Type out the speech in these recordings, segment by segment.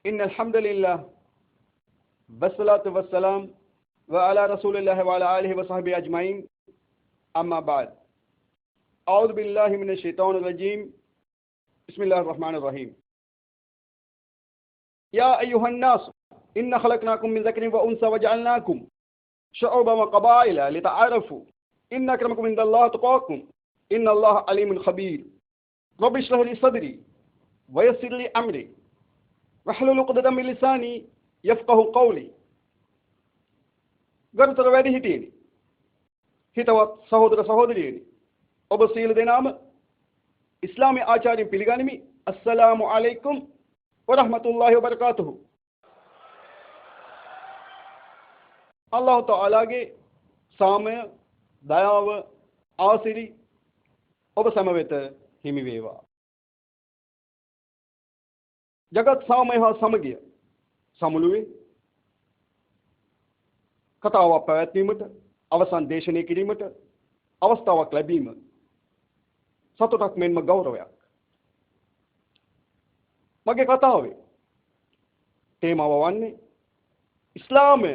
إن الحمد لله والصلاة والسلام وعلى رسول الله وعلى آله وصحبه أجمعين أما بعد أعوذ بالله من الشيطان الرجيم بسم الله الرحمن الرحيم يا أيها الناس إن خلقناكم من ذكر وأنثى وجعلناكم شعوبا وقبائل لتعارفوا إن أكرمكم عند الله أتقاكم إن الله عليم خبير رب اشرح لي صدري ويسر لي أمري واحلل عقدة من لساني يفقهوا قولي ගරුතර වැඩිහිටියනි හිතවත් සහෝදර සහෝදරියනි ඔබ සියලු දෙනාම ඉස්ලාමීය ආචාර්යන් පිළිගනිමි අස්සලාමු අලයිකුම් වරහ්මතුල්ලාහි වබරකාතුහු අල්ලාහ් තාලාගේ සාමය දයාව ආසිරි ඔබ සැම වෙත හිමි වේවා ජගත් සාමය හා සමගිය සමුළුවේ කතාවක් පැවැත්වීමට අවසන් දේශනය කිරීමට අවස්ථාවක් ලැබීම සතුටක් මෙන්ම ගෞරවයක් මගේ කතාවේ තේමාව වන්නේ ඉස්ලාමය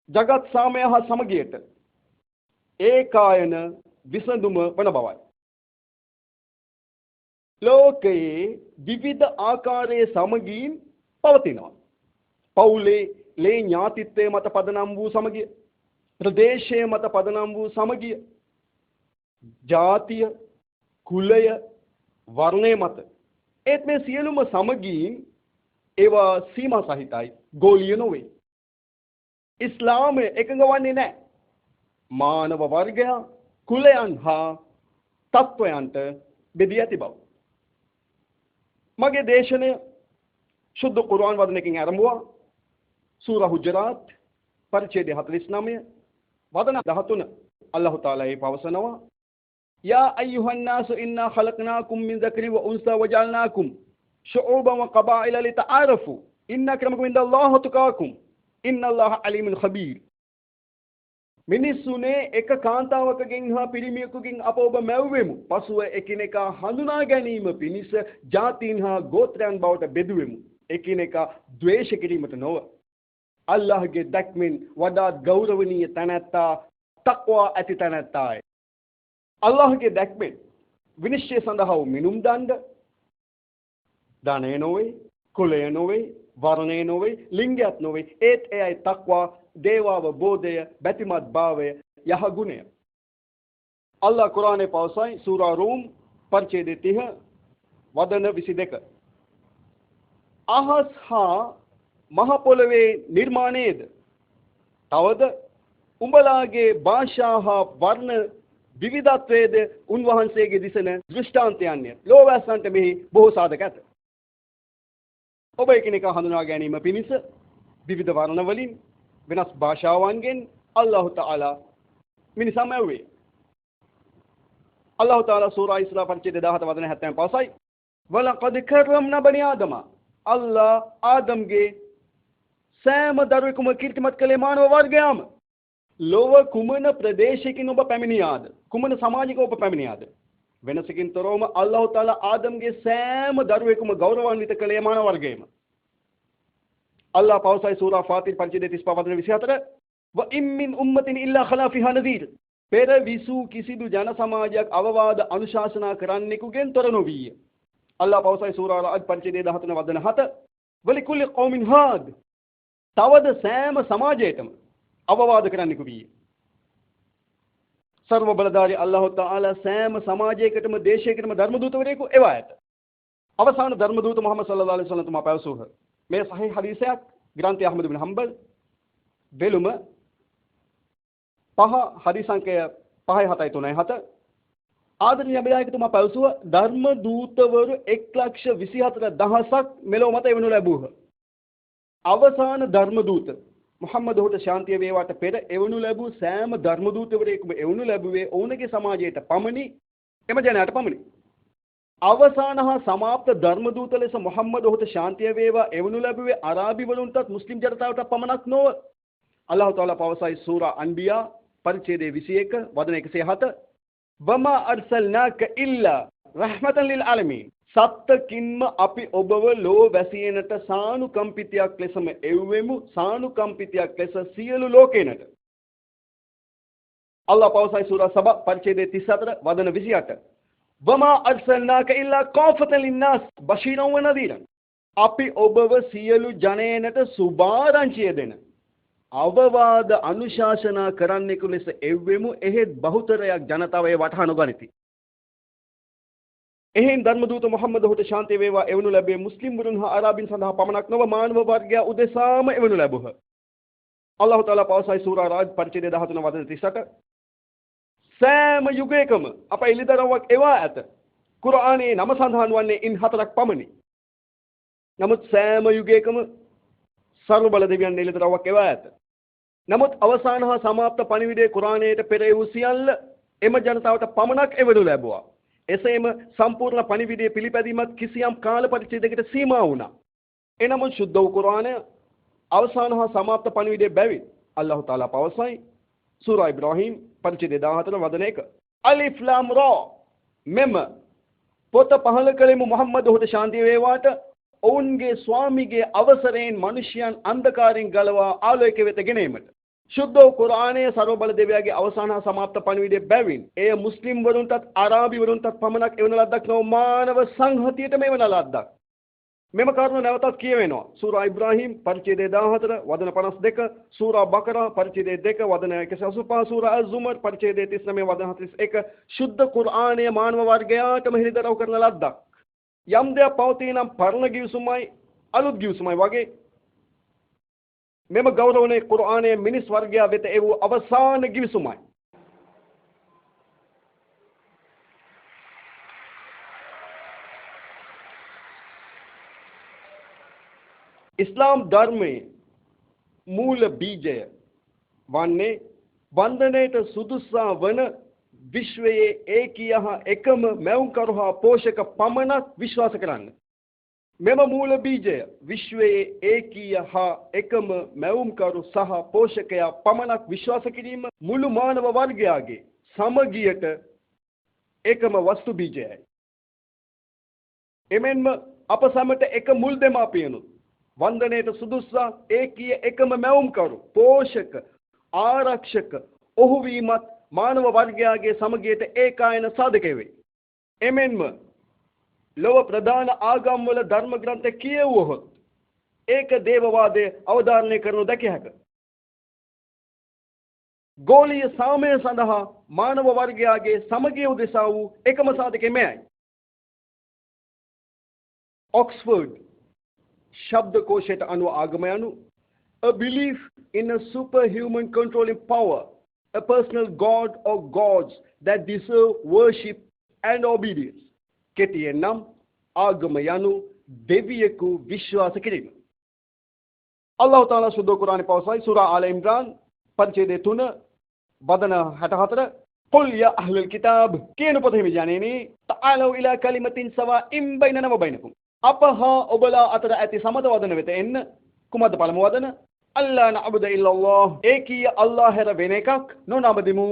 ජගත් සාමය හා සමගියට ඒකායන විසඳුම වන බවයි ලෝකයේ විවිධ ආකාරයේ සමගීන් පවතිනවා පවුලේ ලේ ඥාතිත්වයේ මත පදනම් වූ සමගිය ප්‍රදේශයේ මත පදනම් වූ සමගිය ජාතිය කුලය වර්ණය මත ඒත් මේ සියලුම සමගීන් ඒවා සීමා සහිතයි ගෝලීය නොවේ ඉස්ලාමය එකඟ වන්නේ නැහැ මානව වර්ගය කුලයන් හා තත්වයන්ට බෙදී ඇති බව මගේ දේශනය සුද්ධ කුර්ආන් වදනකින් ආරම්භුවා සූරා හුජරාත් පරිච්ඡේදය 49 වදන 13 අල්ලාහ් තාලා ඒ පවසනවා යා අයියුහන් නාස් ඉන්නා ඛලක්නාකුම් මින් දක්රින් ව උන්සා වජල්නාකුම් ශුඋබන් ව ඛබායිල ලිතආරෆු ඉන්න අක්‍රමකුම් ඉන්දල්ලාහ් තුකාකුම් ඉන්නල්ලාහ අලීමුල් ඛබීර් මිනිසුනේ එක කාන්තාවකගෙන් හා පිරිමියෙකුගෙන් අප ඔබ මැව්වෙමු පසුව එකිනෙකා හඳුනා ගැනීම පිණිස ජාතීන් හා ගෝත්‍රයන් බවට බෙදුවෙමු එකිනෙකා ද්වේෂ කිරීමට නොව අල්ලාහ්ගේ දැක්මෙන් වඩාත් ගෞරවනීය තැනැත්තා තක්වා ඇති තැනැත්තායි අල්ලාහ්ගේ දැක්මෙන් විනිශ්චය සඳහා මිනුම් දණ්ඩ ධනය නොවේ කුලය නොවේ වර්ණය නොවේ ලිංගයක් නොවේ ඒත් එයයි තක්වා දේවාවබෝධය බැතිමත් භාවය යහගුණය අල්ලාහ් කුර්ආනයේ පවසයි සූරා රූම් පරිච්ඡේදය 30 වදන 22 අහස් හා මහ පොළවේ නිර්මාණයේද තවද උඹලාගේ භාෂා හා වර්ණ විවිධත්වයේද උන්වහන්සේගේ දිසන දෘෂ්ටාන්තයන්ය ලෝවැස්සන්ට මෙහි බොහෝ සාධක ඇත ඔබ එකිනෙකා හඳුනා ගැනීම පිණිස විවිධ වර්ණ වලින් වෙනස් භාෂාවන්ගෙන් අල්ලාහ් තාලා මිනිසා මැව්වේ අල්ලාහ් තාලා සූරා ඉස්රා පරිච්ඡේද 17 වදන 70 පවසයි වලකද් කරම්නා බනි ආදම අල්ලාහ් ආදම්ගේ සෑම දරුවෙකුම කීර්තිමත් කළේ මානව වර්ගයාම ලෝව කුමන ප්‍රදේශයකින් ඔබ පැමිණියාද කුමන සමාජයක ඔබ පැමිණියාද වෙනසකින් තොරවම අල්ලාහ් තාලා ආදම්ගේ සෑම දරුවෙකුම ගෞරවාන්විත කළේ මානව වර්ගයම අල්ලාහ් පවසයි සූරා ෆාතිර් පරිච්ඡේදය 35 වදන 24 ව ඉම් මින් උම්මතින් ඉල්ලා ඛලා ෆිහා නදීර් පෙර විසූ කිසිදු ජන සමාජයක් අවවාද අනුශාසනා කරන්නෙකුගෙන් තොර නොවිය අල්ලාහ් පවසයි සූරා රාජ් පරිච්ඡේදය 13 වදන 7 වලිකුල්ලි කෞමින් හාද් තවද සෑම සමාජයකම අවවාද කරන්නෙකු විය සර්ව බලධාරී අල්ලාහ් තාලා සෑම සමාජයකටම දේශයකටම ධර්ම දූතවරයෙකු එවා ඇත අවසාන ධර්ම දූත මුහම්මද් සල්ලල්ලාහු අලයිහි වසල්ලම් තුමා පැවසූහ මේ සහීහ් හදීසයක් ග්‍රන්ථය අහමද් බින් හම්බල් බෙලුම 5 හදීස් අංකය 5.737 ආදරණීය අභිදායකතුමා පැවසුව ධර්ම දූතවරු 1,24,000ක් මෙලොව මත එවනු ලැබූහ අවසාන ධර්ම දූත මුහම්මද් හොට ශාන්තිය වේවාට පෙර එවනු ලැබූ සෑම ධර්ම දූතවරයෙකුම එවනු ලැබුවේ ඔවුන්ගේ සමාජයට පමණි එම ජනයාට පමණි අවසාන හා සමාප්ත ධර්ම දූත ලෙස මුහම්මද් හොට ශාන්තිය වේවා එවනු ලැබුවේ අරාබි වරුන්ටත් මුස්ලිම් ජනතාවට පමණක් නොව අල්ලාහ් තාලා පවසයි සූරා අන්බියා පරිච්ඡේදය 21 වදන 107 වමා අර්සල්නාක ඉල්ලා රහ්මතන් ලිල් ආලමීන්. සත්තකින්ම අපි ඔබව ලෝ වැසියනට සානුකම්පිතයක් ලෙසම එව්වෙමු, සානුකම්පිතයක් ලෙස සියලු ලෝකේනට. අල්ලාහ් පවසයි සූරා සබා පරිච්ඡේදය 34 වදන 28. වමා අර්සල්නාක ඉල්ලා කාෆතන් ලින්නාස් බෂීරන් ව නදීරන්. අපි ඔබව සියලු ජනයනට සුභාරංචිය දෙන, අවවාද අනුශාසනා කරන්නෙකු ලෙස එව්වෙමු. එහෙත් බහුතරයක් ජනතාව ඒ වටහා නොගනිති. එහෙන් ධර්මදූත මුහම්මද් හොට ශාන්තිය වේවා එවනු ලැබේ මුස්ලිම් වරුන් හා අරාබින් සඳහා පමණක් නොව මානව වර්ගයා උදෙසාම එවනු ලැබුහ. අල්ලාහ් තාලා පවසයි සූරා රාජ් පරිච්ඡේදය 13 වදන 38. සෑම යුගයකම අප එළිදරව්වක් එවා ඇත. කුර්ආනයේ නම සඳහන් වන්නේ ඉන් 4ක් පමණි. නමුත් සෑම යුගයකම සර්ව බල දෙවියන් එළිදරව්වක් එවා ඇත. නමුත් අවසාන හා සමාප්ත පණිවිඩයේ කුර්ආනයට පෙර වූ සියල්ල එම ජනතාවට පමණක් එවනු ලැබුවා. එසේම සම්පූර්ණ පණිවිඩයේ පිළිපැදීමත් කිසියම් කාල පරිච්ඡේදයකට සීමා වුණා. එනමුත් සුද්ධ වූ කුර්ආනය අවසාන හා සමාප්ත පණිවිඩයේ බැවින් අල්ලාහ් තාලා පවසයි සූරා ඉබ්‍රාහීම් පරිච්ඡේදය 14 වදන 1. අලිෆ් ලාම් රා. මෙම පොත පහල කළෙමු මුහම්මද් හොට ශාන්තිය වේවාට ඔවුන්ගේ ස්වාමිගේ අවසරයෙන් මිනිසයන් අන්ධකාරයෙන් ගලවා ආලෝකය වෙත ගෙනීමට. සුද්ධ කුර්ආනයේ සර්ව බල දෙවියන්ගේ අවසාන හා සමාප්ත පණිවිඩයේ බැවින් එය මුස්ලිම් වරුන්ටත් අරාබි වරුන්ටත් පමණක් එවන ලද්දක් නොව මානව සංහතියට මෙවන ලද්දක්. මෙම කරුණ නැවතත් කියවෙනවා. සූරා ඉබ්‍රාහීම් පරිච්ඡේදය 14 වදන 52, සූරා බකරා පරිච්ඡේදය 2 වදන 185, සූරා අස්-සුමර් පරිච්ඡේදය 39 වදන 41. සුද්ධ කුර්ආනය මානව වර්ගයාටම හිරිදරව් කරන ලද්දක්. යම් දෙයක් පවතිනම් පරණ ගිවිසුමයි අලුත් ගිවිසුමයි වගේ මෙම ගෞරවණීය කුර්ආනයේ මිනිස් වර්ගයා වෙත එවූ අවසාන ගිවිසුමයි. ඉස්ලාම් ධර්මයේ මූල බීජය වන්නේ වන්දනයට සුදුසා වන විශ්වයේ ඒකීය හා එකම මැවුම්කරු හා පෝෂක පමණක් විශ්වාස කරන්න. මෙම මූල බීජය විශ්වයේ ඒකීය හා එකම මැවුම්කරු සහ පෝෂකයා පමණක් විශ්වාස කිරීම මුළු මානව වර්ගයාගේ සමගියට එකම වස්තු බීජයයි. එමෙන්ම අප සැමට එක මුල් දෙමාපියනුත් වන්දනයට සුදුසා ඒකීය එකම මැවුම්කරු පෝෂක ආරක්ෂක ඔහු වීමත් මානව වර්ගයාගේ සමගියට ඒකායන සාධකය වේ. එමෙන්ම ලොව ප්‍රධාන ආගම්වල ධර්ම ග්‍රන්ථ කියවුවහොත් ඒක දේවවාදයේ අවධාරණය කරනු දැකිය හැකිය. ගෝලීය සාමය සඳහා මානව වර්ගයාගේ සමගිය උදෙසා වූ එකම සාධකය මෙයයි. ඔක්ස්ෆර්ඩ් ශබ්දකෝෂයට අනුව ආගම යනු a belief in a superhuman controlling power, a personal god or gods that deserve worship and obedience. කෙටියෙන් නම් ආගම යනු දෙවියෙකු විශ්වාස කිරීම. අල්ලාහ් තාලා සුද්ධ කුර්ආනයේ පවසයි සූරා ආල ඉම්රාන් පරිච්ඡේදය 3 වදන 64. قل يا أهل الكتاب කියන පොත හිමි ජනේනි تعالوا إلى كلمة سواء بيننا وبينكم. අප හා ඔබලා අතර ඇති සමත වදන වෙත එන්න. කුමද්ද පළමු වදන? අල්ලා නඅබුද ඉල්ලල්ලාහ්. ඒකීය අල්ලාහ් හැර වෙන එකක් නොනබදිමු.